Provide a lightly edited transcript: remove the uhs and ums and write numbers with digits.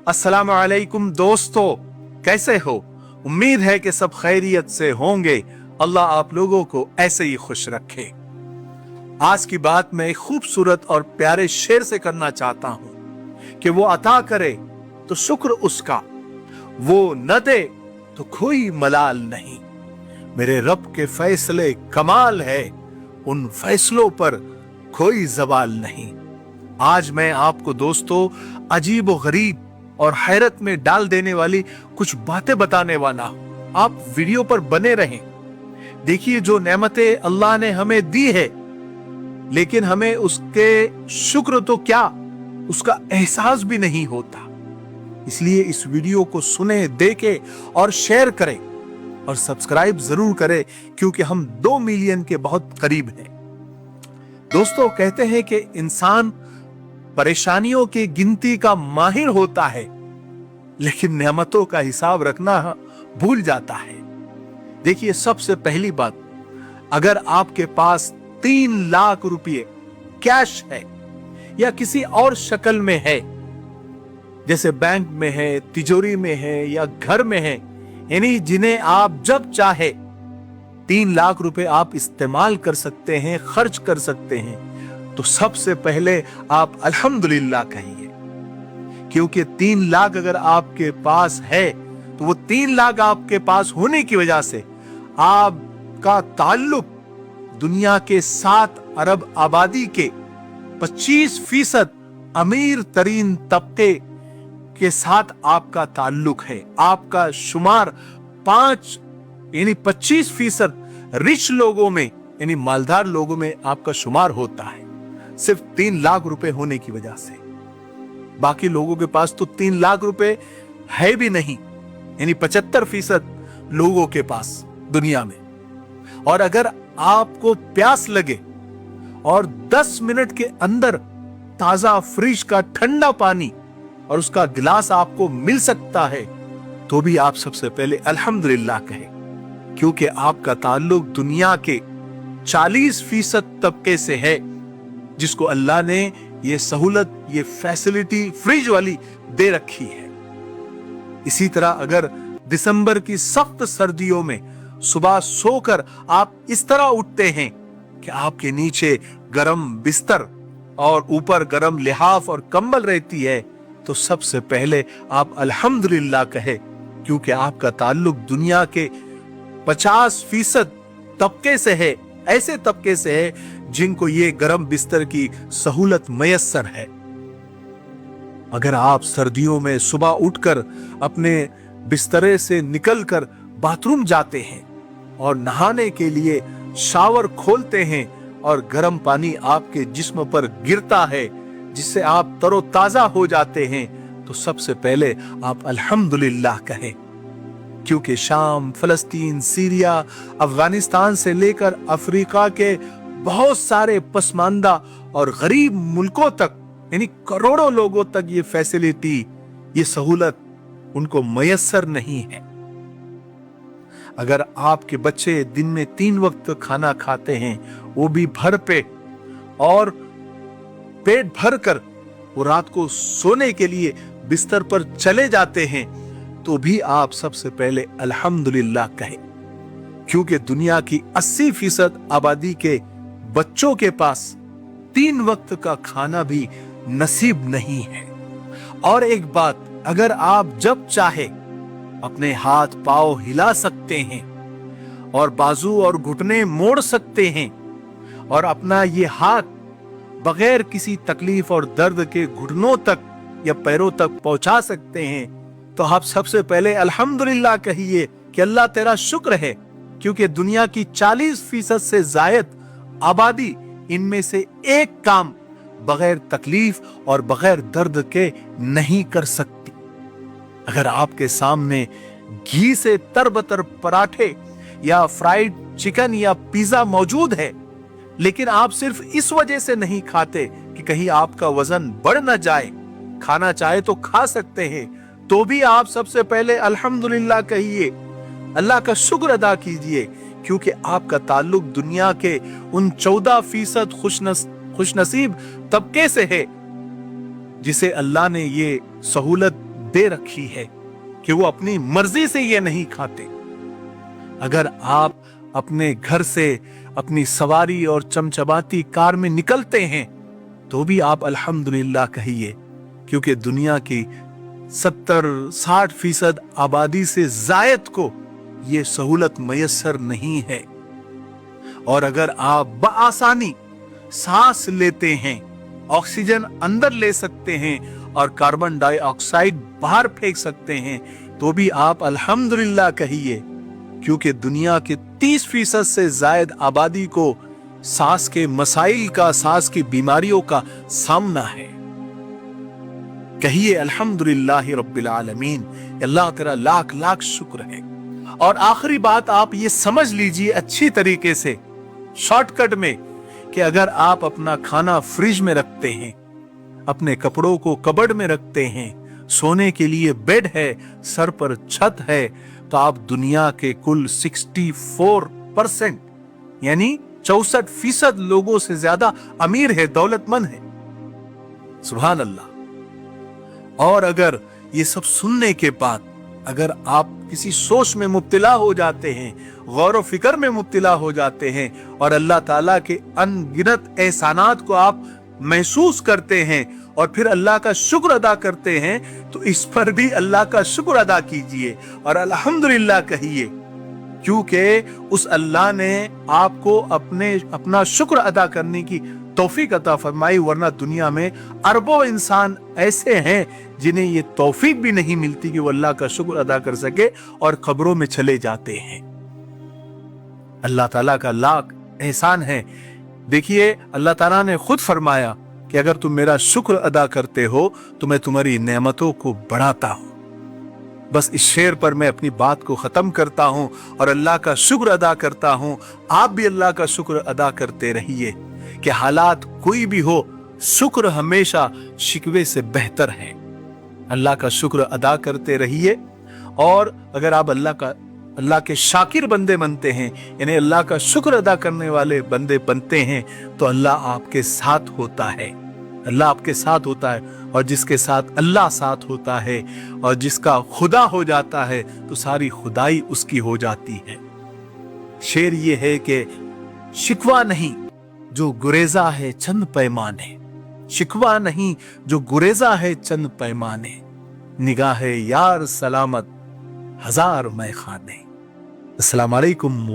अस्सलाम वालेकुम दोस्तों, कैसे हो? उम्मीद है कि सब खैरियत से होंगे। अल्लाह आप लोगों को ऐसे ही खुश रखे। आज की बात मैं एक खूबसूरत और प्यारे शेर से करना चाहता हूं कि वो अता करे तो शुक्र उसका, वो न दे तो कोई मलाल नहीं। मेरे रब के फैसले कमाल है, उन फैसलों पर कोई जवाल नहीं। आज मैं आपको दोस्तों अजीब व गरीब और हैरत में डाल देने वाली कुछ बातें बताने वाला हूं। आप वीडियो पर बने रहें। देखिए, जो नेमतें अल्लाह ने हमें दी है, लेकिन हमें उसके शुक्र तो क्या, उसका एहसास भी नहीं होता। इसलिए इस वीडियो को सुने, देखें और शेयर करें और सब्सक्राइब जरूर करें, क्योंकि हम 2 मिलियन के बहुत करीब हैं। दोस्तों, कहते हैं कि इंसान परेशानियों की गिनती का माहिर होता है, लेकिन नेमतों का हिसाब रखना भूल जाता है। देखिए, सबसे पहली बात, अगर आपके पास 3 लाख रुपए कैश है या किसी और शक्ल में है, जैसे बैंक में है, तिजोरी में है या घर में है, यानी जिन्हें आप जब चाहे 3 लाख रुपए आप इस्तेमाल कर सकते हैं, खर्च कर सकते हैं, तो सबसे पहले आप अल्हम्दुलिल्लाह कहिए। क्योंकि 3 लाख अगर आपके पास है तो वो 3 लाख आपके पास होने की वजह से आपका ताल्लुक दुनिया के 7 अरब आबादी के 25% अमीर तरीन तबके के साथ आपका ताल्लुक है। आपका शुमार 25% रिच लोगों में, यानी मालदार लोगों में आपका शुमार होता है, सिर्फ 3 लाख रुपए होने की वजह से। बाकी लोगों के पास तो 3 लाख रुपए है भी नहीं, यानी 75% लोगों के पास दुनिया में। और अगर आपको प्यास लगे और 10 मिनट के अंदर ताजा फ्रिज का ठंडा पानी और उसका गिलास आपको मिल सकता है, तो भी आप सबसे पहले अल्हम्दुलिल्लाह कहें, क्योंकि आपका ताल्लुक दुनिया के 40% तबके से है, जिसको अल्लाह ने ये सहूलत, ये फैसिलिटी फ्रिज वाली दे रखी है। इसी तरह अगर दिसंबर की सख्त सर्दियों में सुबह सोकर आप इस तरह उठते हैं कि आपके नीचे गरम बिस्तर और ऊपर गरम लिहाफ और कंबल रहती है, तो सबसे पहले आप अल्हम्दुलिल्लाह कहे, क्योंकि आपका ताल्लुक दुनिया के 50% तबके से है, ऐसे तबके से है जिनको ये गरम बिस्तर की सहूलत मयस्सर है। अगर आप सर्दियों में सुबह उठकर अपने बिस्तरे से निकलकर बाथरूम जाते हैं और नहाने के लिए शावर खोलते हैं और गर्म पानी आपके जिस्म पर गिरता है, जिससे आप तरोताजा हो जाते हैं, तो सबसे पहले आप अल्हम्दुलिल्लाह कहें। क्योंकि शाम, फलस्तीन, सीरिया, अफगानिस्तान से लेकर अफ्रीका के बहुत सारे पसमानदा और गरीब मुल्कों तक, यानी करोड़ों लोगों तक ये फैसिलिटी, ये सहूलत उनको मयस्सर नहीं है। अगर आपके बच्चे दिन में 3 वक्त खाना खाते हैं, वो भी भर पेट और पेट भर कर वो रात को सोने के लिए बिस्तर पर चले जाते हैं, तो भी आप सबसे पहले अल्हम्दुलिल्लाह कहें। क्योंकि दुनिया की 80% आबादी के बच्चों के पास 3 वक्त का खाना भी नसीब नहीं है। और एक बात, अगर आप जब चाहे अपने हाथ पांव हिला सकते हैं और बाजू और घुटने मोड़ सकते हैं और अपना ये हाथ बगैर किसी तकलीफ और दर्द के घुटनों तक या पैरों तक पहुंचा सकते हैं, तो आप सबसे पहले अल्हम्दुलिल्लाह कहिए कि अल्लाह तेरा शुक्र है, क्योंकि दुनिया की 40% से जायद आबादी इनमें से एक काम बगैर तकलीफ और बगैर दर्द के नहीं कर सकती। अगर आपके सामने घी से तरबतर पराठे या फ्राइड चिकन या पिज्जा मौजूद है, लेकिन आप सिर्फ इस वजह से नहीं खाते कि कहीं आपका वजन बढ़ न जाए, खाना चाहे तो खा सकते हैं, तो भी आप सबसे पहले अल्हम्दुलिल्लाह कहिए, अल्लाह का शुक्र अदा कीजिए, क्योंकि आपका ताल्लुक दुनिया के उन 14% खुशनसीब तबके से है जिसे अल्लाह ने ये सहूलत दे रखी है कि वो अपनी मर्जी से ये नहीं खाते। अगर आप अपने घर से अपनी सवारी और चमचमाती कार में निकलते हैं तो भी आप अल्हम्दुलिल्लाह कहिए, क्योंकि दुनिया की 70-60% आबादी से जायद को ये सहूलत मयसर नहीं है। और अगर आप बआसानी सांस लेते हैं, ऑक्सीजन अंदर ले सकते हैं और कार्बन डाइऑक्साइड बाहर फेंक सकते हैं, तो भी आप अल्हम्दुलिल्लाह कहिए, क्योंकि दुनिया के 30% से जायद आबादी को सांस के मसाइल का, सांस की बीमारियों का सामना है। कहिए अल्हम्दुलिल्लाह रब्बिल आलमीन, अल्लाह तेरा लाख लाख शुक्र है। और आखिरी बात आप ये समझ लीजिए अच्छी तरीके से, शॉर्टकट में, कि अगर आप अपना खाना फ्रिज में रखते हैं, अपने कपड़ों को कबर्ड में रखते हैं, सोने के लिए बेड है, सर पर छत है, तो आप दुनिया के कुल 64% यानी 64% लोगों से ज्यादा अमीर है, दौलतमंद है। सुभान अल्लाह। और अगर ये सब सुनने के बाद अगर आप किसी सोच में मुब्तला हो जाते हैं, गौर व फिक्र में मुब्तला हो जाते हैं और अल्लाह ताला के अनगिनत एहसानात को आप महसूस करते हैं और फिर अल्लाह का शुक्र अदा करते हैं, तो इस पर भी अल्लाह का शुक्र अदा कीजिए और अल्हम्दुलिल्लाह कहिए, क्योंकि उस अल्लाह ने आपको अपना शुक्र अदा करने की तौफीक अता फरमाई। वरना दुनिया में अरबों इंसान ऐसे हैं जिन्हें ये तौफीक भी नहीं मिलती कि वो अल्लाह का शुक्र अदा कर सके और कब्रों में चले जाते हैं। अल्लाह ताला का लाख एहसान है। देखिए, अल्लाह ताला ने खुद फरमाया कि अगर तुम मेरा शुक्र अदा करते हो तो मैं तुम्हारी नेमतों को बढ़ाता हूं। बस इस शेर पर मैं अपनी बात को खत्म करता हूं और अल्लाह का शुक्र अदा करता हूं। आप भी अल्लाह का शुक्र अदा करते रहिए कि हालात कोई भी हो, शुक्र हमेशा शिकवे से बेहतर है। अल्लाह का शुक्र अदा करते रहिए। और अगर आप अल्लाह के शाकिर बंदे बनते हैं, यानी अल्लाह का शुक्र अदा करने वाले बंदे बनते हैं, तो अल्लाह आपके साथ होता है। अल्लाह आपके साथ होता है, और जिसके साथ अल्लाह साथ होता है और जिसका खुदा हो जाता है तो सारी खुदाई उसकी हो जाती है। शेर ये है कि शिकवा नहीं जो गुरेजा है चंद पैमाने, शिकवा नहीं जो गुरेजा है चंद पैमाने, निगाह यार सलामत हजार मैखाने। अस्सलाम वालेकुम।